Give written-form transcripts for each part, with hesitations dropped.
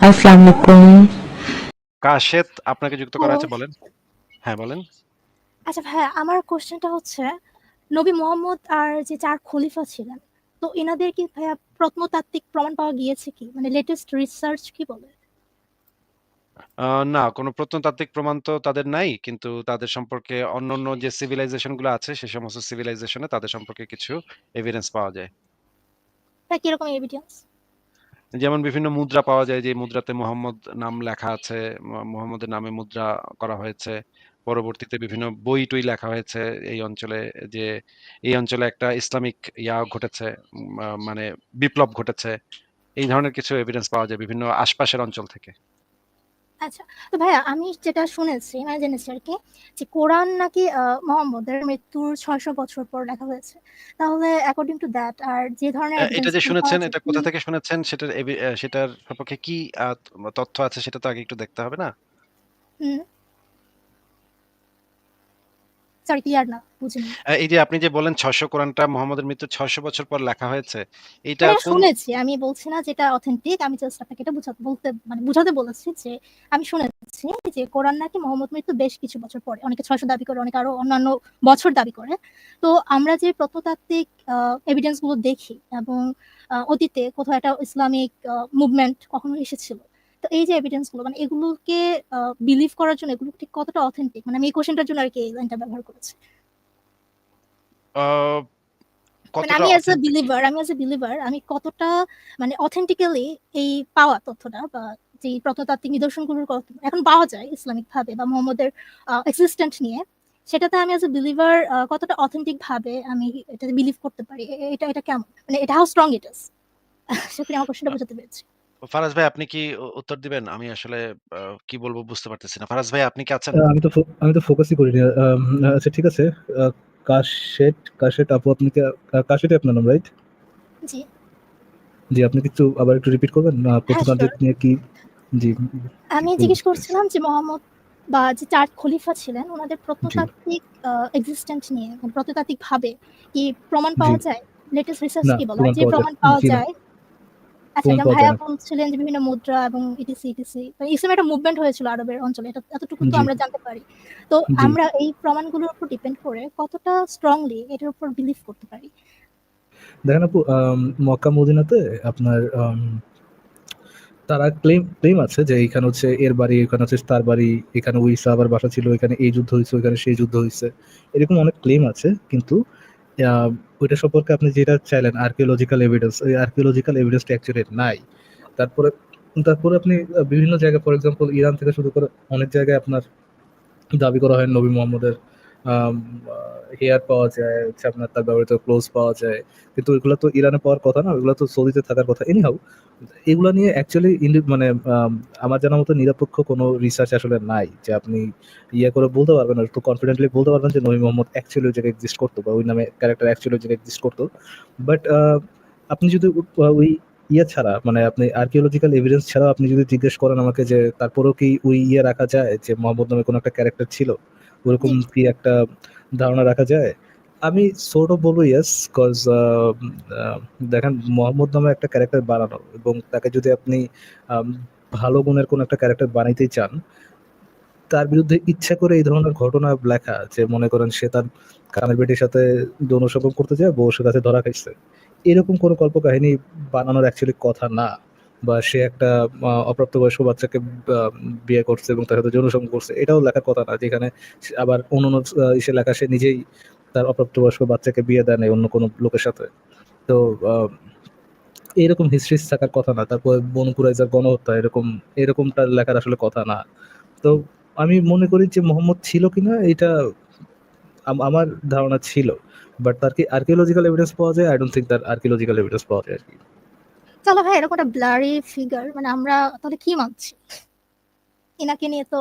আসসালামু আলাইকুম। কাশেত আপনাকে যুক্ত করা হ্যালো। আছে, বলেন। হ্যাঁ, বলেন। আচ্ছা ভাইয়া, আমার কোশ্চেনটা হচ্ছে, নবী মোহাম্মদ আর যে ৪ খলিফা ছিলেন, তো এনাদের কি ভাইয়া প্রত্নতাত্ত্বিক প্রমাণ পাওয়া গিয়েছে কি? মানে লেটেস্ট রিসার্চ কি বলে? না, কোনো প্রত্নতাত্ত্বিক প্রমাণ তো তাদের নাই। কিন্তু তাদের সম্পর্কে অন্যান্য যে সিভিলাইজেশন গুলো আছে, সে সমস্ত সিভিলাইজেশনে তাদের সম্পর্কে কিছু এভিডেন্স পাওয়া যায়। ভাই কিরকম এভিডেন্স? যেমন বিভিন্ন মুদ্রা পাওয়া যায়, যে মুদ্রাতে মোহাম্মদ নাম লেখা আছে, মোহাম্মদের নামে মুদ্রা করা হয়েছে। পরবর্তীতে বিভিন্ন বই-টই লেখা হয়েছে এই অঞ্চলে, যে এই অঞ্চলে একটা ইসলামিক ঘটেছে, মানে বিপ্লব ঘটেছে। এই ধরনের কিছু এভিডেন্স পাওয়া যায় বিভিন্ন আশপাশের অঞ্চল থেকে। আচ্ছা, তো ভাইয়া আমি যেটা শুনেছি, মানে জেনেছি আরকি, যে কোরআন নাকি মোহাম্মদের মৃত্যুর ৬০০ বছর পর লেখা হয়েছে। তাহলে অ্যাকর্ডিং টু দ্যাট আর যে ধরনের এটা এভিডেন্স যে গুলো পাওয়া শুনেছেন, যায় এটা কি? কোথা থেকে শুনেছেন, সেটার সপক্ষে কি তথ্য আছে, সেটা তো আগে একটু দেখতে হবে না? হুম, সরি ক্লিয়ার না, বুঝিনি। এই যে আপনি যে বললেন ৬০০, কোরআনটা মুহাম্মদের মৃত্যুর ৬০০ বছর পর লেখা হয়েছে। এইটা মানে এটা কোন শুনেছি। আমি বলছি না যে এটা অথেন্টিক। আমি জাস্ট আপনাকে এটা বুঝাতে বলেছি যে আমি শুনেছি যে কোরআন নাকি মুহাম্মদ মৃত্যুর বেশ কিছু বছর পরে। অনেকে ৬০০ দাবি করে, অনেকে আরো অন্যান্য বছর দাবি করে। তো আমরা যে প্রত্নতাত্ত্বিক এভিডেন্স গুলো দেখি এবং অতীতে কোথাও একটা ইসলামিক মুভমেন্ট কখনো এসেছিল। তো এই যে এভিডেন্স গুলো মানে এগুলোকে বিলিভ করার জন্য এগুলো ঠিক কতটা অথেন্টিক? মানে আমি এই কোয়েশ্চেনটার জন্য আরকি এই লাইনটা ব্যবহার করেছি। আ মানে কতটা অথেন্টিক? আমি অ্যাজ এ বিলিভার আমি কতটা মানে অথেন্টিক্যালি এই পাওয়া তথ্যটা বা যে প্রত্নতাত্ত্বিক নিদর্শনগুলোর এখন পাওয়া যায় ইসলামিক ভাবে বা মোহাম্মদের এক্সিস্টেন্ট নিয়ে, সেটাতে আমি অ্যাজ এ বিলিভার কতটা অথেন্টিক ভাবে আমি এটাতে বিলিভ করতে পারি। এটা কেমন? মানে এটা হাউ স্ট্রং ইট ইজ? আশা করি আমার কোয়েশ্চেনটা আ বোঝাতে পেরেছি। ফারাজ ভাই, আপনি কি উত্তর দিবেন? আমি আসলে আ কি বলবো বুঝতে পারতেছি না। ফারাজ ভাই, আপনি কি আছেন? আমি তো ফোকাসই করিনি। আচ্ছা ঠিক আছে। আ কাশেট আপু, আপনি কি কাশেটই আপনার নাম, রাইট? জি। জি, আপনি কি আবার একটু রিপিট করবেন? হ্যাঁ, প্রত্নতান্ত্রিক সিউর। নিয়ে কি? জি, আমি বলুন। জিজ্ঞেস করছিলাম যে মোহাম্মদ বা যে ৪ খলিফা ছিলেন উনাদের জি, প্রত্নতাত্ত্বিক এক্সিস্টেন্ট নিয়ে মানে প্রত্নতাত্ত্বিক ভাবে কি প্রমাণ জি। পাওয়া যায়? লেটেস্ট রিসার্চ না, কি বলে? আর প্রমাণ যে পাওয়া যায় প্রমাণ পাওয়া জি না, যায়, আচ্ছা প্রমাণ যেমন পাওয়া যায় ভাইয়া না। বলছিলেন যে বিভিন্ন মুদ্রা এবং ইটিসি মানে ইসলামের একটা মুভমেন্ট হয়েছিল আরবের অঞ্চলে। এতটুকু তো জি, আমরা জানতে পারি। তো জি। আমরা এই প্রমাণগুলোর উপর ডিপেন্ড করে কতটা স্ট্রংলি এটার উপর বিলিভ করতে পারি? দেখেন আপু, মক্কা মদিনাতে আপনার তারা ক্লেম আছে যে এখানে হচ্ছে এর বাড়ি, এখানে হচ্ছে তার বাড়ি, এখানে ওই সাহাবার বাসা ছিল, এখানে এই যুদ্ধ হইছে, ওইখানে সেই যুদ্ধ হইছে। এরকম অনেক ক্লেম আছে। কিন্তু আ ওইটা সম্পর্কে আপনি যেটা চাইলেন আর্কিওলজিক্যাল এভিডেন্স, ওই আর্কিওলজিক্যাল এভিডেন্সটা অ্যাকচুয়ালি নাই। তারপরে তারপরে আপনি বিভিন্ন জায়গায়, ফর এক্সাম্পল ইরান থেকে শুরু করে অনেক জায়গায় আপনার দাবি করা হয় নবী মোহাম্মদের আম আ হেয়ার পাওয়া যায়, হচ্ছে আপনার তার ব্যবহৃত ক্লোথস পাওয়া যায়। কিন্তু ওইগুলা তো ইরানে পাওয়ার কথা না, ওইগুলা তো সৌদিতে থাকার কথা। এনিহাউ এগুলা নিয়ে অ্যাকচুয়ালি মানে আম আমার জানার মতো নিরপেক্ষ কোনো রিসার্চ আসলে নাই যে আপনি করে বলতে পারবেন, একটু কনফিডেন্টলি বলতে পারবেন যে নবী মোহাম্মদ অ্যাকচুয়ালি ওই জায়গায় এক্সিস্ট করতো বা ওই নামে ক্যারেক্টার অ্যাকচুয়ালি ওই জায়গায় এক্সিস্ট করতো। বাট আপনি যদি ওই ছাড়া, মানে আপনি আর্কিওলজিক্যাল এভিডেন্স ছাড়াও আপনি যদি জিজ্ঞেস করেন আমাকে যে তারপরেও কি ওই রাখা যায় যে মোহাম্মদ নামে কোনো একটা ক্যারেক্টার ছিল? ওরকম জি। কি একটা ধারণা রাখা যায়? আমি সর্ট অফ বলব ইয়েস, 'কজ আ দেখেন মোহাম্মদ নামে একটা ক্যারেক্টার বানানো এবং তাকে যদি আপনি আম ভালো গুণের কোনো একটা ক্যারেক্টার বানাইতেই চান, তার বিরুদ্ধে ইচ্ছা করে এই ধরনের ঘটনা লেখা, যে মনে করেন সে তার কামের বেটির সাথে যৌন সম্পর্ক করতে যায়, বউ সে কাছে ধরা খাইছে। এরকম কোনো কল্পকাহিনী বানানোর অ্যাকচুয়ালি কথা না। বা সে একটা অপ্রাপ্তবয়স্ক বাচ্চাকে আ বিয়ে করছে এবং তার সাথে যৌন সম্পর্ক করছে। এটাও লেখার কথা না। যেখানে সে আবার অন্যান্য ইসে লেখা, সে নিজেই তার অপ্রাপ্তবয়স্ক বাচ্চাকে বিয়ে দেয় নাই অন্য কোনো লোকের সাথে। তো আ এরকম হিস্ট্রিজ থাকার কথা না। তারপর বনু কুরাইজার গণহত্যা, এরকমটা লেখার আসলে কথা না। তো আমি মনে করি যে মোহাম্মদ ছিল কিনা এটা আমার ধারণা ছিল। বাট তার কি আর্কিওলজিক্যাল এভিডেন্স পাওয়া যায়? আই ডোন্ট থিংক তার আর্কিওলজিক্যাল এভিডেন্স পাওয়া যায় আরকি। চলো ভাই, এরকম একটা ব্লারি ফিগার মানে আমরা তাহলে কি মানছি? এনাকে নিয়ে তো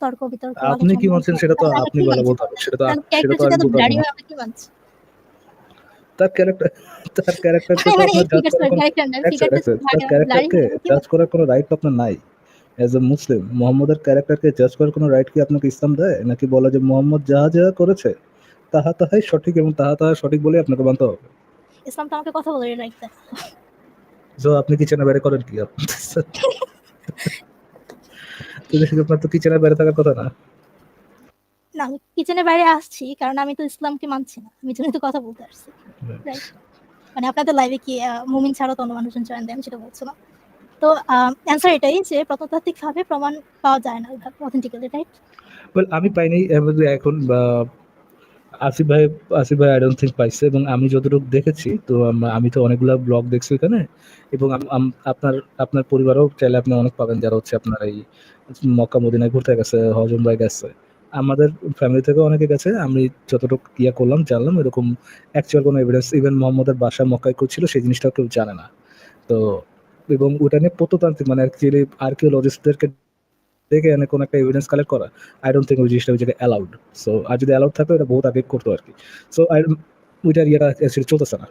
তর্ক-বিতর্ক আপনি কি আলোচনা মানছেন হচ্ছে। সেটা তো আমরা আপনি কি ভালো মানছি বলতে তাহলে? পারবেন। কারণ সেটা ক্যারেক্টার তো যদি আমি এত বলতে পারব ব্লারি না। হয় আমরা কি মানছি? তার ক্যারেক্টার তার ক্যারেক্টারকে তো মানে আপনার এই জাজ ফিগার করার সরি কোনো ক্যারেক্টার না, এক সেকেন্ড, ফিগারটা যদি তার ব্লারি ক্যারেক্টারকে হয় আমরা কি জাজ মানছি? করার কোনো রাইট তো আপনার নাই। অ্যাজ এ মুসলিম মুহাম্মদের ক্যারেক্টারকে জাজ করার কোনো রাইট কি আপনাকে ইসলাম দেয়? নাকি বলে যে মুহাম্মদ যাহা করেছে তাহাই সঠিক এবং তাহা সঠিক বলেই আপনাকে মানতে হবে? ইসলাম তো আমাকে কথা বলার রাইট দেয়। সো আপনি কিচেনে বাইরে করেন কি? আপনার তো কিচেনের বাইরে থাকার কথা না? না, আমি কিচেনের বাইরে আসছি কারণ আমি তো ইসলামকে মানছি না। আমি এজন্যই তো কথা বলতে আসছি। রাইট? মানে আপনাদের লাইভে কি মুমিন ছাড়া তো অন্য মানুষজন জয়েন দেয়, আমি সেটা বলছিলাম। তো অ্যান্সার এটাই যে প্রত্নতাত্ত্বিকভাবে প্রমাণ পাওয়া যায় না ওইভাবে অথেন্টিক্যালি, রাইট? ওয়েল আমি পাইনি এখন আসিফ ভাই আই ডোন্ট থিংক পাইছে, এবং আমি যতটুকু দেখেছি তো আমি তো অনেকগুলা ব্লগ দেখছি এখানে, এবং আপনার আপনার পরিবারও চাইলে আপনি অনেক পাবেন যারা হচ্ছে আপনার এই মক্কা মদিনায় ঘুরতে গেছে, হজ উমরায় গেছে। আমাদের ফ্যামিলি থেকেও অনেকে গেছে। আমি যতটুকু করলাম জানলাম এরকম অ্যাকচুয়াল কোনো এভিডেন্স ইভেন মোহাম্মদের বাসা মক্কায় ছিল সেই জিনিসটাও কেউ জানে না। তো এবং ওটা নিয়ে প্রত্নতান্ত্রিক মানে অ্যাকচুয়ালি আর্কিওলজিস্টদেরকে ডেকে এনে কোনো একটা এভিডেন্স কালেক্ট করা, আই ডোন্ট থিংক ওই জিনিসটা ওই জায়গায় অ্যালাউড। সো আর যদি অ্যালাউড থাকতো এটা বহুত আগে করতো আর কি। সো ওইটার ইয়েটা অ্যাকচুয়ালি চলতেছে না।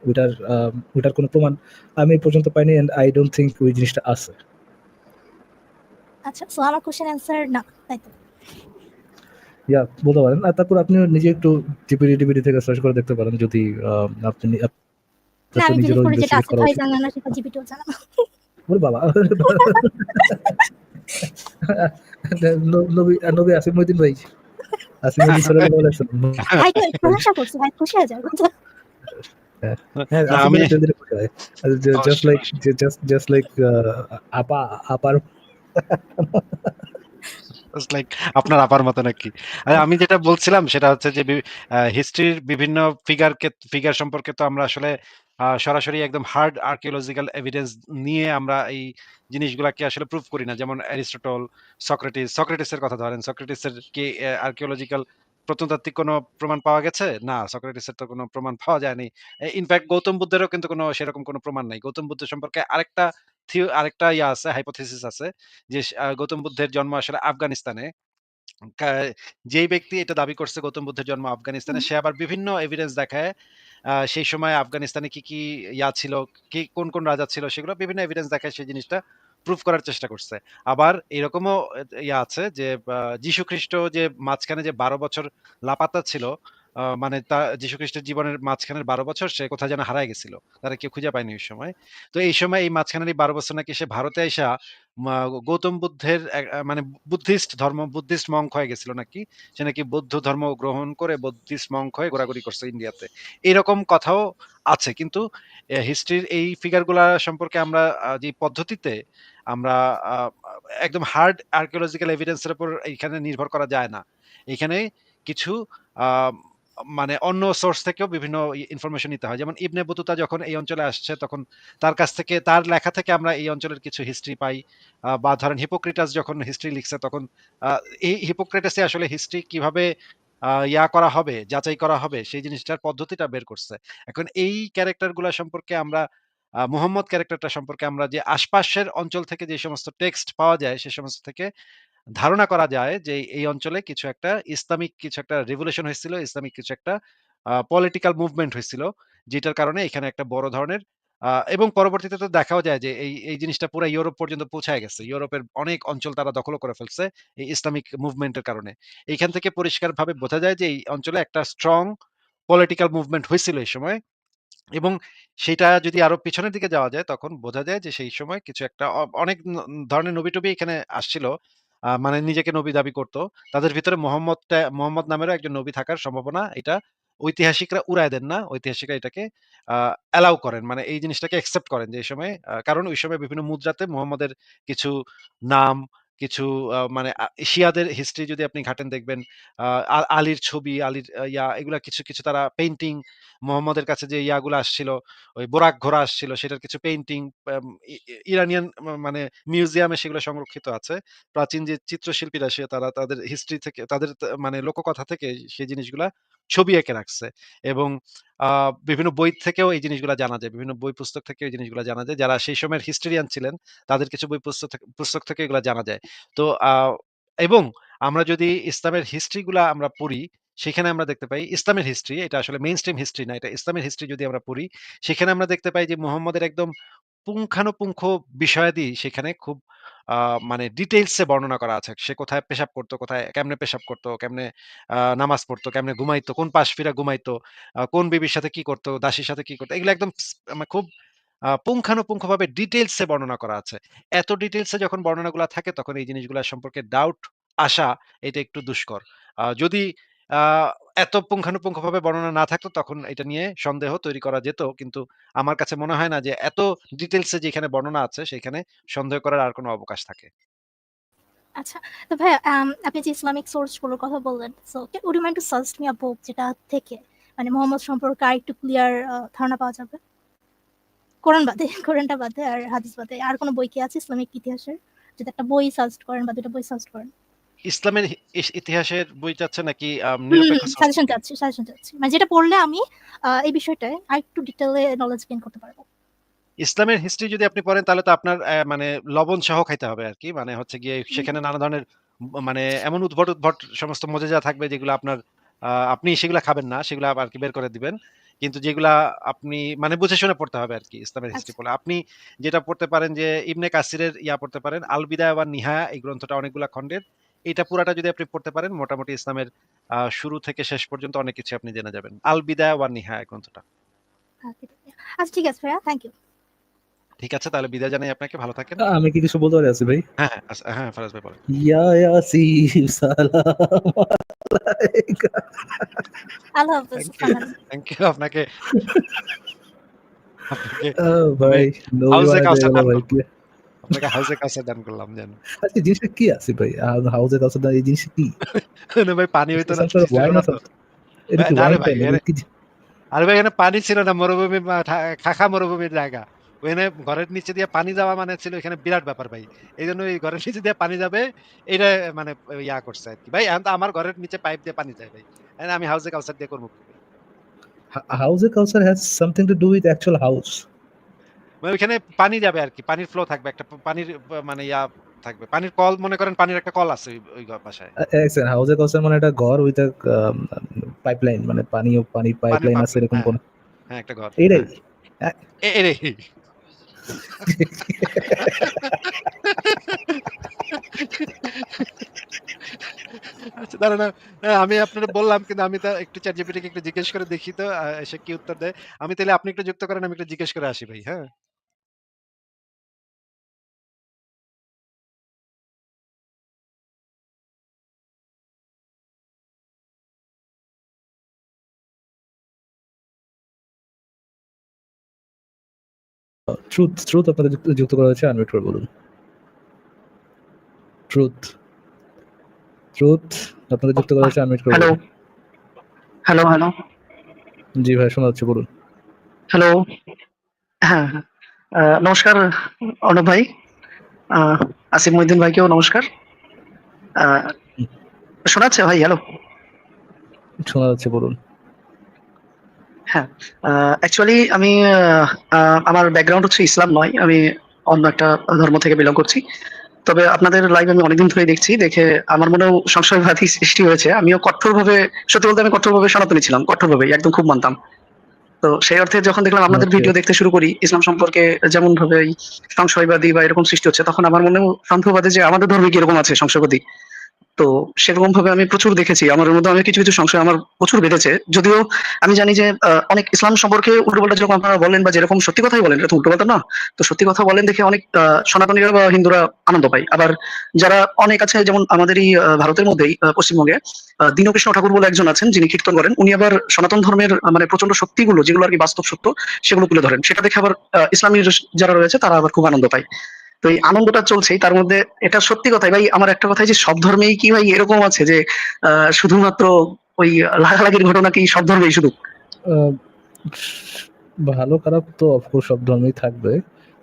ওইটার কোনো প্রমাণ আমি এই পর্যন্ত পাইনি, অ্যান্ড আই ডোন্ট থিংক ওই জিনিসটা আছে। আচ্ছা, সো আমার কোশ্চেন অ্যান্সার না, তাই তো? ইয়া বলতে পারেন। আর তারপর আপনি নিজে একটু টিপিডি থেকে সার্চ করে দেখতে পারেন যদি আপনি না, আপনার তো আমি বিলিভ নিজেরও করি যেটা ইনভেস্টিগেট আসিফ করা ভাই উচিত। জানে না সেটা জিপিটিও জানে না। ওরে বাবা! নবী নবী আসিফ মহিউদ্দিন ভাই। আসিফ মহিউদ্দিন সাল্লাল্লাহু আলাইহি ওয়াসাল্লাম। ভাই তো প্রশংসা করছে, ভাই খুশি হয়ে যাবে, বুঝছো? হ্যাঁ, হ্যাঁ, না আসিফ আমি ভাইয়ের দিলে খুশি হয়। জাস্ট অবশ্যই, লাইক অবশ্যই। জাস্ট লাইক আপার জাস্ট লাইক আপনার আপার মতো নাকি? আমি যেটা বলছিলাম সেটা হচ্ছে যে হিস্ট্রির বিভিন্ন ফিগার সম্পর্কে তো আমরা আসলে সরাসরি একদম হার্ড আর্কিওলজিক্যাল এভিডেন্স নিয়ে আমরা এই জিনিসগুলাকে আসলে প্রুভ করি না। যেমন অ্যারিস্টটল, সক্রেটিসের কথা ধরেন। সক্রেটিসের কি আর্কিওলজিক্যাল প্রত্নতাত্ত্বিক কোনো প্রমাণ পাওয়া গেছে? না, সক্রেটিসের তো কোনো প্রমাণ পাওয়া যায়নি। ইনফেক্ট গৌতম বুদ্ধেরও কিন্তু সেরকম কোনো প্রমাণ নাই। গৌতম বুদ্ধ সম্পর্কে আরেকটা আছে, হাইপোথিসিস আছে যে গৌতম বুদ্ধের জন্ম আসলে আফগানিস্তানে। কা যেই ব্যক্তি এটা দাবি করছে গৌতম বুদ্ধের জন্ম আফগানিস্তানে, হুম। সে আবার বিভিন্ন এভিডেন্স দেখায় সেই সময় আফগানিস্তানে কি ছিল, কোন রাজা ছিল সেগুলো বিভিন্ন এভিডেন্স দেখায় সেই জিনিসটা প্রুফ করার চেষ্টা করছে। আবার এরকমও আছে যে যীশুখ্রিস্ট যে মাঝখানে যে ১২ বছর লাপাত্তা ছিল, মানে যীশুখ্রিস্টের জীবনের মাঝখানের ১২ বছর সে কোথায় যেন হারায় গেছিল। তারা কেউ খুঁজে পায়নি ওই সময়। তো এই সময় এই মাঝখানের এই ১২ বছর নাকি সে ভারতে আইসা মা গৌতম বুদ্ধের মানে বুদ্ধিস্ট মঙ্ক হয়ে গেছিল নাকি। সে নাকি বৌদ্ধ ধর্ম গ্রহণ করে বুদ্ধিস্ট মঙ্ক হয়ে ঘোরাঘুরি করছে ইন্ডিয়াতে। এরকম কথাও আছে। কিন্তু হিস্ট্রির এই ফিগার গুলা সম্পর্কে আমরা যে পদ্ধতিতে আমরা আ একদম হার্ড আর্কিওলজিক্যাল এভিডেন্স এর উপর এইখানে নির্ভর করা যায় না। এখানে কিছু আ মানে অন্য সোর্স থেকেও বিভিন্ন ইনফরমেশন নিতে হয়। যেমন ইবনে বতুতা যখন এই অঞ্চলে আসছে তখন তার কাছ থেকে, তার লেখা থেকে আমরা এই অঞ্চলের কিছু হিস্ট্রি পাই। বা ধরেন হিপোক্রেটাস যখন হিস্ট্রি লিখছে তখন আ এই হিপোক্রেটাসই আসলে হিস্ট্রি কিভাবে করা হবে, যাচাই করা হবে সেই জিনিসটার পদ্ধতিটা বের করছে। এখন এই ক্যারেক্টার গুলা সম্পর্কে আমরা মুহাম্মদ ক্যারেক্টারটা সম্পর্কে আমরা যে আশপাশের অঞ্চল থেকে যে সমস্ত টেক্সট পাওয়া যায় সে সমস্ত থেকে ধারণা করা যায় যে এই অঞ্চলে কিছু একটা রেভলিউশন হয়েছিল, ইসলামিক কিছু একটা পলিটিক্যাল মুভমেন্ট হয়েছিল। যেটার কারণে এখানে একটা বড় ধরনের এবং পরবর্তীতে তো দেখাও যায় যে এই জিনিসটা পুরা ইউরোপ পর্যন্ত পৌঁছায় গেছে। ইউরোপের অনেক অঞ্চল তারা দখল করে ফেলছে এই ইসলামিক মুভমেন্টের কারণে। এইখান থেকে পরিষ্কারভাবে বোঝা যায় যে এই অঞ্চলে একটা স্ট্রং পলিটিক্যাল মুভমেন্ট হয়েছিল এই সময়। এবং সেটা যদি আরো পিছনের দিকে যাওয়া যায় তখন বোঝা যায় যে সেই সময় কিছু একটা অনেক ধরনের নবী-টবি এখানে আসছিল। মানে নিজেকে নবী দাবি করত। তাদের ভিতরে মোহাম্মদ নামেরও একজন নবী থাকার সম্ভাবনা এটা ঐতিহাসিকরা উড়ায় দেন না। ঐতিহাসিকরা এটাকে আ অ্যালাও করেন। মানে এই জিনিসটাকে অ্যাকসেপ্ট করেন যে এই সময় কারণ ওই সময় বিভিন্ন মুদ্রাতে মোহাম্মদের কিছু নাম, কিছু মানে শিয়াদের হিস্ট্রি যদি আপনি ঘাটেন দেখবেন আ আলীর ছবি, আলীর এগুলা কিছু তারা পেইন্টিং, মোহাম্মদের কাছে যে ইয়াগুলো আসছিল, ওই বোরাক ঘোড়া আসছিল সেটার কিছু পেইন্টিং আম ই ই ইরানিয়ান মানে মিউজিয়ামে সেগুলো সংরক্ষিত আছে। প্রাচীন যে চিত্রশিল্পীরা তারা তাদের হিস্ট্রি থেকে তাদের মানে লোককথা থেকে সেই জিনিসগুলা ছবি এঁকে রাখছে। এবং আ বিভিন্ন বই থেকেও এই জিনিসগুলা জানা যায়। বিভিন্ন বই পুস্তক থেকেও এই জিনিসগুলা জানা যায়। যারা সেই সময়ের হিস্টোরিয়ান ছিলেন তাদের কিছু বই পুস্তক থেকে এগুলা জানা যায়। তো এবং আমরা যদি ইসলামের হিস্ট্রি গুলা আমরা পড়ি সেখানে আমরা দেখতে পাই ইসলামের হিস্ট্রি, এটা আসলে মেইনস্ট্রিম হিস্ট্রি না, এটা ইসলামের হিস্ট্রি যদি আমরা পড়ি, সেখানে আমরা দেখতে পাই যে মুহাম্মদের একদম পুঙ্খানুপুঙ্খ বিষয়াদি সেখানে খুব আ মানে ডিটেইলস এ বর্ণনা করা আছে। সে কোথায় পেশাব করত, কেমনে পেশাব করত, কেমনে নামাজ পড়তো, কেমনে ঘুমাইতো, কোন পাশ ফিরা ঘুমাইতো, কোন বিবির সাথে কি করত, দাসীর সাথে কি করত। এগুলো একদম খুব পুঙ্খানুপুঙ্খভাবে ডিটেইলস এ বর্ণনা করা আছে। এত ডিটেইলস এ যখন বর্ণনাগুলা থাকে তখন এই জিনিসগুলা সম্পর্কে ডাউট আসা এটা একটু দুষ্কর। যদি আ এত পুঙ্খানুপুঙ্খভাবে বর্ণনা না থাকতো তখন এটা নিয়ে সন্দেহ তৈরি করা যেত। কিন্তু আমার কাছে মনে হয় না যে এত ডিটেইলস এ যেখানে বর্ণনা আছে সেখানে সন্দেহ করার আর কোনো অবকাশ থাকে। আচ্ছা। তো ভাইয়া আপনি যে ইসলামিক সোর্স গুলোর কথা বললেন। So would you mind to suggest me a book যেটা থেকে মানে মোহাম্মদ সম্পর্কে আরেকটু ক্লিয়ার ধারণা পাওয়া যাবে? কোরআন বাদে, কোরআনটা বাদে আর হাদিস বাদে আর কোন বই কি আছে ইসলামিক ইতিহাসের? যদি একটা বই সাজেস্ট করেন বা ২ টা বই সাজেস্ট করেন। ইসলামের ইতিহাসের বই চাচ্ছেন নাকি নিরপেক্ষ সোর্স সাজেশন থেকে? চাচ্ছি, সাজেশন চাচ্ছি। মানে যেটা পড়লে আমি এই বিষয়টায় আরেকটু ডিটেইলে নলেজ গেইন করতে পারবো। ইসলামের হিস্ট্রি যদি আপনি পড়েন তাহলে তো আপনার মানে লবণ সহ খাইতে হবে আরকি। মানে হচ্ছে গিয়ে হুম, সেখানে নানা ধরনের মানে এমন উদ্ভট, উদ্ভট সমস্ত মজেজা থাকবে যেগুলো আপনার আপনি সেগুলা খাবেন না। সেগুলা আরকি বের করে দিবেন। কিন্তু যেগুলা আপনি মানে বুঝে শুনে পড়তে হবে আরকি ইসলামের হিস্ট্রি আচ্ছা। পড়লে। আপনি যেটা পড়তে পারেন যে ইবনে কাসিরের পড়তে পারেন। আল বিদায়া ওয়ান নিহায়া এই গ্রন্থটা অনেকগুলা খন্ডের। এটা পুরাটা যদি আপনি পড়তে পারেন মোটামুটি ইসলামের শুরু থেকে শেষ পর্যন্ত অনেক কিছু আপনি জেনে যাবেন। আল বিদায়া ওয়ান নিহায়া গ্রন্থটা। আচ্ছা ঠিক আছে ভাইয়া। Thank you. ঠিক আছে তাহলে বিদায় জানাই আপনাকে। ভালো থাকেন। আমি কি কিছু বলতে পারি আসিফ ভাই? হ্যাঁ, হ্যাঁ, হ্যাঁ, ফারাজ ভাই বলেন। ইয়া ইয়াসিন সালাম আলাইকা। আল্লাহ হাফেজ। Thank you, finally. Thank you আপনাকে আপনাকে আমি ভাই নবী হাউজে বানাইতে কাউসার গেল দান ভাই করব। কি? আপনাকে হাউজে কাউসার দান করলাম জান। আচ্ছা, এই জিনিসটা কি আসিফ ভাই? হাউজে কাউসার এই জিনিসটা কি? না ভাই পানি হইতো না সাম তো সর্ট অফ ছিল ওয়াইন না অর তো। সামথিং? এটা ভাই কি না রে ওয়াইন ভাই টাইম? এখানে এটা কি? আরে ভাই এখানে পানি ছিল না মরুভূমি খাখা মরুভূমির জায়গা। ওখানে ঘরের নিচে দিয়ে পানি যাওয়া মানে ছিল এখানে বিরাট ব্যাপার ভাই। এইজন্য এই ঘরের নিচে দিয়ে পানি যাবে এটা মানে করছে আরকি। ভাই এখন তো আমার ঘরের নিচে পাইপ দিয়ে পানি যায় ভাই। এখন আমি হাউজে কাউসার দিয়ে করব কি ভাই? হাউজে Kawsar has something to do with actual house. মানে ওইখানে পানি যাবে আরকি। পানির ফ্লো থাকবে। একটা পানির মানে থাকবে। পানির কল মনে করেন পানির একটা কল আছে ওই বাসায়। হাউজে কাউসার মানে একটা ঘর উইথ পাইপলাইন, মানে পানি পানির পাইপলাইন আছে পাম্পলেট এরকম হ্যাঁ, কোন? হ্যাঁ একটা ঘর। এইটাই? হ্যাঁ। এটাই। আচ্ছা দাঁড়ান আমি আপনারে বললাম কিন্তু আমি তো একটু ChatGPT কে একটু জিজ্ঞেস করে দেখি তো সে কি উত্তর দেয়। আমি তাইলে আপনি একটু যুক্ত করেন আমি একটু জিজ্ঞেস করে আসি ভাই, হ্যাঁ? ট্রুথ আপনাদের যুক্ত করা হয়েছে, আনমিউট করে বলুন। ট্রুথ ট্রুথ আপনাদের যুক্ত করা হয়েছে, আনমিউট করে হ্যালো বলুন। হ্যালো হ্যালো জি ভাই, শোনা যাচ্ছে, বলুন। হ্যালো হ্যাঁ হ্যাঁ। নমস্কার অর্ণব ভাই, আসিফ মহিউদ্দিন ভাইকেও নমস্কার। শোনাচ্ছে ভাই? হ্যালো। শোনা যাচ্ছে, বলুন। হ্যাঁ, অ্যাকচুয়ালি আমি আমার ব্যাকগ্রাউন্ড হচ্ছে ইসলাম নয়, আমি অন্য একটা ধর্ম থেকে বিলং করছি। তবে আপনাদের লাইভ আমি অনেকদিন ধরেই দেখছি, দেখে আমার মনেও সংশয়বাদী সৃষ্টি হয়েছে। আমিও কঠোরভাবে, সত্যি বলতে আমি কঠোরভাবে সনাতনী ছিলাম, কঠোরভাবেই একদম খুব মানতাম। তো সেই অর্থে যখন দেখলাম আপনাদের ওকে। ভিডিও দেখতে শুরু করি ইসলাম সম্পর্কে যেমন ভাবে এই সংশয়বাদী বা এরকম সৃষ্টি হচ্ছে, তখন আমার মনেও সন্দেহ বাধে যে আমাদের ধর্মে কি এরকম আছে সংশয়বাদী। তো সেরকম ভাবে আমি প্রচুর দেখেছি, আমার মধ্যে অনেক কিছু কিছু সংশয় আমার প্রচুর বেড়েছে। যদিও আমি জানি যে অনেক ইসলাম সম্পর্কে উল্টোপাল্টা যেরকম আপনারা বলেন বা যেরকম সত্যি কথাই বলেন, এটা তো উল্টোপাল্টা না। তো সত্যি কথা বলেন দেখে অনেক সনাতনীরা বা হিন্দুরা আনন্দ পায়। আবার যারা অনেক আছে, যেমন আমাদের এই ভারতের মধ্যেই পশ্চিমবঙ্গে দীনকৃষ্ণ ঠাকুর বলে একজন আছেন যিনি কীর্তন করেন, উনি আবার সনাতন ধর্মের মানে প্রচন্ড সত্যিগুলো যেগুলো আর কি বাস্তব সত্য সেগুলো তুলে ধরেন। সেটা দেখে আবার ইসলামী যারা রয়েছে তারা আবার খুব আনন্দ পায়। তো এই আনন্দটা চলছেই, তার মধ্যে এটা সত্যি কথাই ভাই, আমার একটা কথাই যে সব ধর্মেই কি ভাই এরকম আছে যে শুধুমাত্র ওই লাগালাগির ঘটনা কি সব ধর্মেই শুধু? আহ, ভালো খারাপ তো অফকোর্স সব ধর্মেই থাকবে,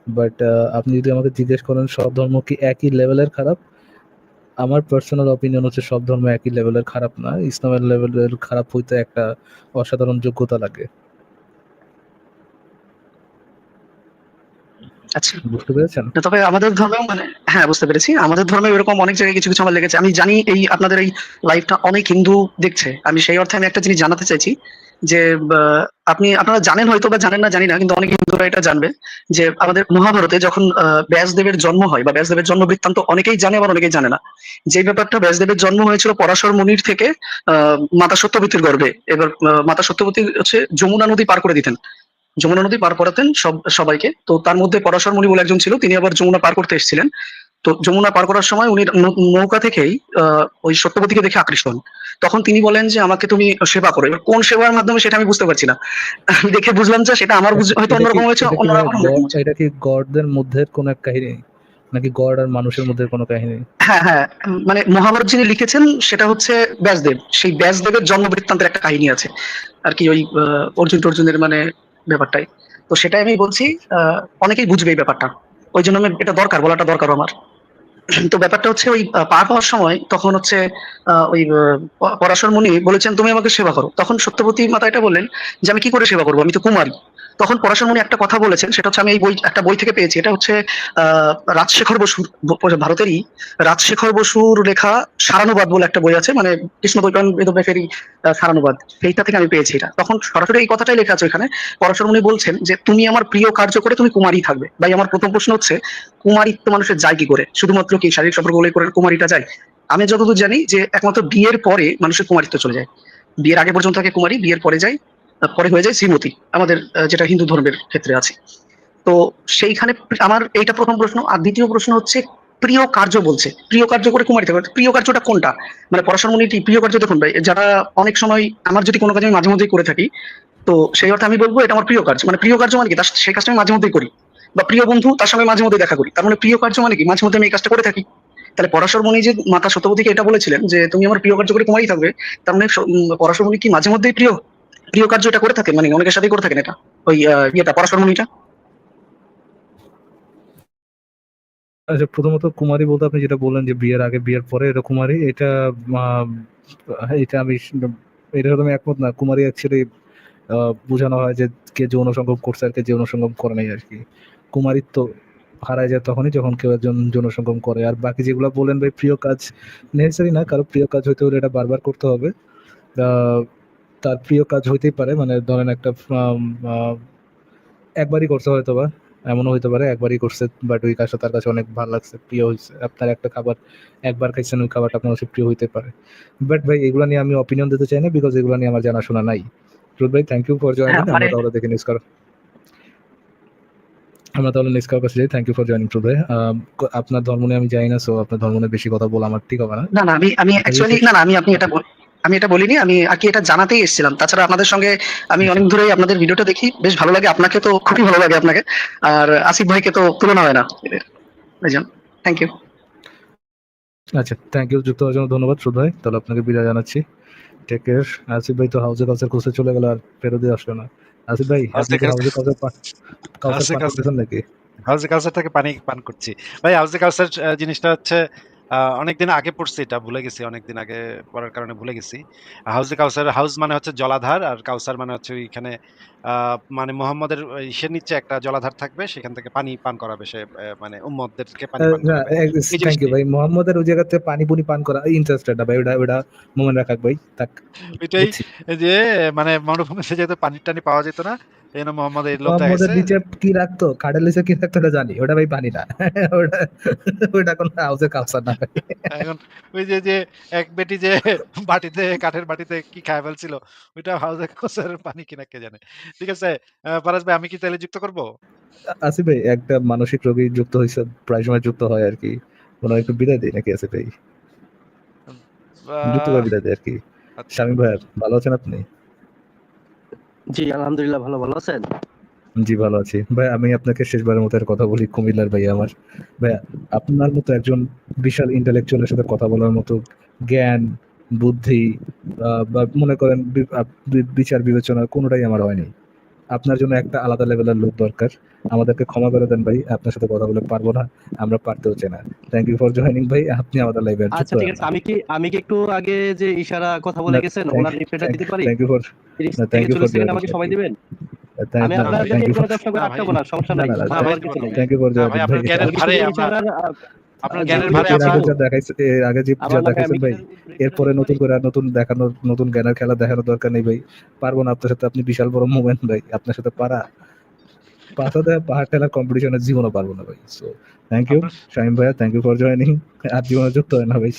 বাট আপনি যদি আমাকে জিজ্ঞেস করেন সব ধর্ম কি একই লেভেলের খারাপ, আমার পার্সোনাল অপিনিয়ন হচ্ছে সব ধর্ম একই লেভেলের খারাপ না। ইসলামের লেভেলের খারাপ হইতে একটা অসাধারণ যোগ্যতা লাগে। আচ্ছা। বুঝতে পেরেছেন? না, তবে আমাদের ধর্মেও মানে হ্যাঁ, বুঝতে পেরেছি। আমাদের ধর্মে এরকম অনেক জায়গায় কিছু কিছু আমার লেগেছে। আমি জানি এই আপনাদের এই লাইভটা অনেক হিন্দু দেখছে। আমি সেই অর্থে আমি একটা জিনিস জানাতে চাইছি যে আপনারা জানেন হয়তো বা জানেন না জানি না, কিন্তু অনেক হিন্দুরা এটা জানবে যে আমাদের মহাভারতে যখন ব্যাসদেবের জন্ম হয় বা ব্যাসদেবের জন্ম বৃত্তান্ত অনেকেই জানে আবার অনেকেই জানে না। যে ব্যাপারটা ব্যাসদেবের জন্ম হয়েছিল পরাশর মুনির থেকে মাতা সত্যবতীর গর্ভে। এবার মাতা সত্যবতী হচ্ছে যমুনা নদী পার করে দিতেন। যমুনা নদী পার করাতেন সবাইকে। তো তার মধ্যে পরাশর মুনি বলে একজন ছিল, তিনি আবার যমুনা পার করতে এসেছিলেন। তো যমুনা পার করার সময় উনি নৌকা থেকেই ওই সত্যবতীকে দেখে আকৃষ্ট হন। তখন তিনি বলেন যে আমাকে তুমি সেবা করো। এবার কোন সেবার মাধ্যমে সেটা আমি বুঝতে পারছি না। আমি দেখে বুঝলাম যে সেটা আমার হয়তো এটা কি অন্যরকম হয়েছে, এটা কি অন্যরা ভাই আবার অন্যরকম হয়েছে। এটা কি গডদের মধ্যে কোন এক কাহিনী, নাকি গড আর মানুষের মধ্যে কোনো কাহিনী? হ্যাঁ, হ্যাঁ। মানে মহাভারত যিনি লিখেছেন সেটা হচ্ছে ব্যাসদেব। সেই ব্যাসদেবের জন্ম বৃত্তান্তের একটা কাহিনী আছে আরকি, ওই অর্জুনের মানে ব্যাপারটাই। তো সেটাই আমি বলছি, অনেকেই বুঝবে এই ব্যাপারটা। ওইজন্য আমি এটা বলাটা দরকারও আমার। তো ব্যাপারটা হচ্ছে ওই পার হওয়ার সময় তখন হচ্ছে ওই পরাশর মুনি বলেছেন তুমি আমাকে সেবা করো। তখন সত্যবতী মাতা এটা বললেন যে আমি কি করে সেবা করবো, আমি তো কুমারী। তখন পরাশর মুনি একটা কথা বলেছেন, সেটা হচ্ছে আমি এই একটা বই থেকে পেয়েছি। এটা হচ্ছে রাজশেখর বসুর, ভারতেরই রাজশেখর বসুর লেখা সারানুবাদ বলে একটা বই আছে, মানে কৃষ্ণ দ্বৈপায়ন বেদব্যাসেরই সারানুবাদ। সেইটা থেকে আমি পেয়েছি এটা। তখন সরাসরি এই কথাটাই লেখা আছে ওখানে। পরাশর মুনি বলছেন যে তুমি আমার প্রিয় কার্য করে তুমি কুমারী থাকবে। ভাই আমার প্রথম প্রশ্ন হচ্ছে, কুমারিত্ব মানুষের যায় কি করে? শুধুমাত্র কি শারীরিক সম্পর্ক হলেই করে কুমারিটা যায়? আমি যতদূর জানি যে একমাত্র বিয়ের পরে মানুষের কুমারিত্ব চলে যায়। বিয়ের আগে পর্যন্ত থাকে কুমারী, বিয়ের পরে যায়, পরে হয়ে যায় শ্রীমতী, আমাদের যেটা হিন্দু ধর্মের ক্ষেত্রে আছে। তো সেইখানে আমার এইটা প্রথম প্রশ্ন। আর দ্বিতীয় প্রশ্ন হচ্ছে, প্রিয় কার্য বলছে, প্রিয় কার্য করে কুমারী থাকবে, প্রিয় কার্যটা কোনটা? মানে পরাশর মুনিটি প্রিয় কার্য দেখুন ভাই, যারা অনেক সময় আমার যদি কোনো কাজ আমি মাঝে মধ্যেই করে থাকি, তো সেই অর্থে আমি বলবো এটা আমার প্রিয় কাজ। মানে প্রিয় কার্য মানে কি, সেই কাজটা আমি মাঝে মধ্যেই করি। বা প্রিয় বন্ধু, তার সঙ্গে মাঝে মধ্যে দেখা করি, তার মানে প্রিয় কার্য মানে কি, মাঝে মধ্যে আমি এই কাজটা করে থাকি। তাহলে পরাশর মুনি যে মাতা সত্যবতীকে এটা বলেছিলেন যে তুমি আমার প্রিয় কার্য করে কুমারী থাকবে, তার মানে পরাশর মুনি কি মাঝে মধ্যেই প্রিয় প্রিয় কার্য এটা করে থাকেন, মানে অনেকের সাথেই করে থাকেন এটা, ওই ইয়েটা পরাশর মুনিটা। আচ্ছা, প্রথমত কুমারী বলতে আপনি যেটা বললেন যে বিয়ের আগে বিয়ের পরে এটা কুমারী, এটা আহ, এটা আমি এটা সাথে আমি একমত না। কুমারী অ্যাকচুয়ালি বোঝানো হয় যে কে যৌন সঙ্গম করছে আর কে যৌন সঙ্গম করে নাই আর কি। কুমারিত্ব হারায় যায় তখনই যখন কেউ একজন যৌন সঙ্গম করে। আর বাকি যেগুলো বলেন ভাই প্রিয় কাজ, নেসেসারি না, কারো প্রিয় কাজ হইতে হলে এটা বারবার করতে হবে। আহ, তার প্রিয় কাজ হইতেই পারে, মানে ধরেন একটা একবারই করছে হয়তো বা, এমনও হইতে পারে একবারই করছে বাট ওই কাজটা তার কাছে অনেক ভালো লাগছে, প্রিয় হয়েছে। আপনার একটা খাবার একবার খাইছেন, ওই খাবারটা আপনার কাছে প্রিয় হইতে পারে। বাট ভাই এগুলো নিয়ে আমি অপিনিয়ন দিতে চাই না, বিকজ এগুলো নিয়ে আমার জানাশোনা নাই। রুদ ভাই থ্যাংক ইউ ফর হ্যাঁ জয়েনিং। মানে আমরা তাহলে নেক্সট কারোর কাছে যাই। থ্যাংক ইউ ফর জয়েনিং রুদ ভাই। আপনার ধর্ম নিয়ে আমি জানি না, সো আপনার ধর্ম নিয়ে বেশি কথা বলা আমার ঠিক হবে না। না, না, আমি আপনার অ্যাকচুয়ালি না, না, আমি এটা বলিনি। আমি আর কি এটা জানাতেই এসেছিলাম। তাছাড়া আপনাদের সঙ্গে আমি অনেক ধরে আপনাদের ভিডিওটা দেখি, বেশ ভালো লাগে। আপনাকে তো খুবই ভালো লাগে আপনাকে। আর আসিফ ভাইকে তো তুলনা হয় না। এই জন্য থ্যাংক ইউ। আচ্ছা, থ্যাংক ইউ, যুক্ত হওয়ার জন্য ধন্যবাদ রুদ ভাই। তাহলে আপনাকে বিদায় জানাচ্ছি। Take care. আসিফ ভাই তো হাউজে কাউসার খুঁজতে চলে গেল, আর ফেরতই আসলো না। আসিফ ভাই আপনি কি হাউজে কাউসার কাউসার হাউজে পান কাউসার করতেছেন নাকি? হাউজে কাউসার থেকে পানি পান করছি। ভাই হাউজে কাউসার জিনিসটা হচ্ছে অনেকদিন আগে পড়ছি, এটা ভুলে গেছি, অনেকদিন আগে পড়ার কারণে ভুলে গেছি। হাউজে কাউসার, হাউজ মানে হচ্ছে জলাধার, আর কাউসার মানে হচ্ছে ওইখানে মানে মোহাম্মদের ইসের নিচে একটা জলাধার থাকবে, সেখান থেকে পানি পান করাবে সে, মানে উম্মতদেরকে পানি পান করাবে এই থ্যাংক ইউ জিনিসটাই। ভাই। মোহাম্মদের ওই জায়গাতে পানি পুনি পান করা ইন্টারেস্টেড না ভাই, ওটা ওটা মোমেন্ট রাখাক ভাই থাক। ওইটাই বুঝছি। যে মানে মরুভূমিতে যেহেতু পানি টানি পাওয়া যেত না, এই জন্য মোহাম্মদ এই লোভ মোহাম্মদের দেখাইছে। নিচে কি রাখতো, খাটের নিচে কি রাখতো ওটা জানি, ওটা ভাই পানি না। ওটা ওটা কোন হাউসে কাউসার না ভাই। এখন ওই যে এক বেটি যে বাটিতে, কাঠের বাটিতে কি খায় ফেলছিল, ওইটা হাউজে কাউসারের পানি কিনা কে জানে। ঠিক আছে, ফারাজ ভাই আমি কি তাহলে যুক্ত করব? আসিফ ভাই একটা মানসিক রোগী যুক্ত হয়েছে, প্রায় সময় যুক্ত হয় আর কি। ওনার একটু বিদায় দিই নাকি আসিফ ভাই? যুক্ত করে আহ, বিদায় দিই আর কি। আচ্ছা। শামীম ভাই ভালো আছেন আপনি? জি আলহামদুলিল্লাহ ভালো আছেন? জি ভালো আছি ভাই। আমি আপনাকে শেষবারের মতো একটা কথা বলি, কুমিল্লার ভাই আমার। ভাই আপনার মতো একজন বিশাল ইন্টেলেকচুয়ালের সাথে কথা বলার মতো জ্ঞান, বুদ্ধি, বা মনে করেন বিচার বিবেচনা কোনোটাই আমার হয়নি। আপনার জন্য একটা আলাদা লেভেলের লোক দরকার। আমাদেরকে ক্ষমা করে দেন ভাই, আপনার সাথে কথা বলে পারবো না, আমরা পারতেও চাই না। থ্যাংক ইউ ফর জয়নিং ভাই, আপনি আমাদের লাইভে যুক্ত আচ্ছা ঠিক হন আছে, না। আমি কি একটু আগে যে ইশারা কথা বলে গেছেন ওনার রিপ্লাইটা দিতে পারি? থ্যাংক ইউ ফর 30 থ্যাংক থেকে ইউ ফর 40 সেকেন্ড জয়নিং আমাকে আর সময় কি। দিবেন? আমি আপনার জন্য থ্যাংক ইউ এখানে ফর দর্শক না ভাই, আটকাবো না, সমস্যা না নাই। না না কথা বলার কিছু নাই। থ্যাংক ইউ ফর না ভাই, জয়নিং ভাই। আপনার জ্ঞানের আমি ভারে শুধু আমরা, ইশারার আপনার জ্ঞানের যেগুলো ভারে এর আমরা আগে বলবো যা দেখাইছে, এর আগে যা আমার মাথায় দেখাইছেন ভাই, এরপরে নতুন করে আর নতুন দেখানোর, নতুন জ্ঞানের খেলা দেখানোর দরকার নেই ভাই। পারবো না আপনার সাথে, আপনি বিশাল বড় মুভমেন্ট ভাই, আপনার সাথে পাহাড় ঠেলার কম্পিটিশনের জীবনও পারবো না ভাই। সো থ্যাংক ইউ আপনার শাহিম ভাইয়া, থ্যাংক ইউ ফর জয়নিং। আর জীবনে যুক্ত হয় না ভাই,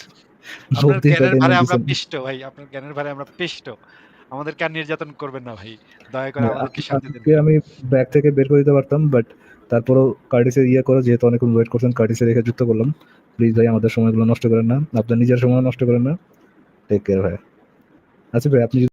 আপনার বুদ্ধি জ্ঞানের ভারে এন্টারটেইনমেন্ট আমরা দিচ্ছেন। পিষ্ট ভাই, আপনার জ্ঞানের ভারে আমরা পিষ্ট। আমাদেরকে আর নির্যাতন করবেন না ভাই, দয়া করে আমাদেরকে শান্তি দেন। আপনাকে আমি ব্যাগ থেকে বের করে দিতে পারতাম, বাট তারপরও কার্টিসের ইয়ে করো, যেহেতু অনেকক্ষণ ওয়েট করছেন, কার্টিসে রেখে যুক্ত করলাম। প্লিজ ভাই আমাদের সময়গুলো নষ্ট করেন না, আপনার নিজের সময় নষ্ট করেন না। টেক কেয়ার ভাই। আচ্ছা ভাই, আপনি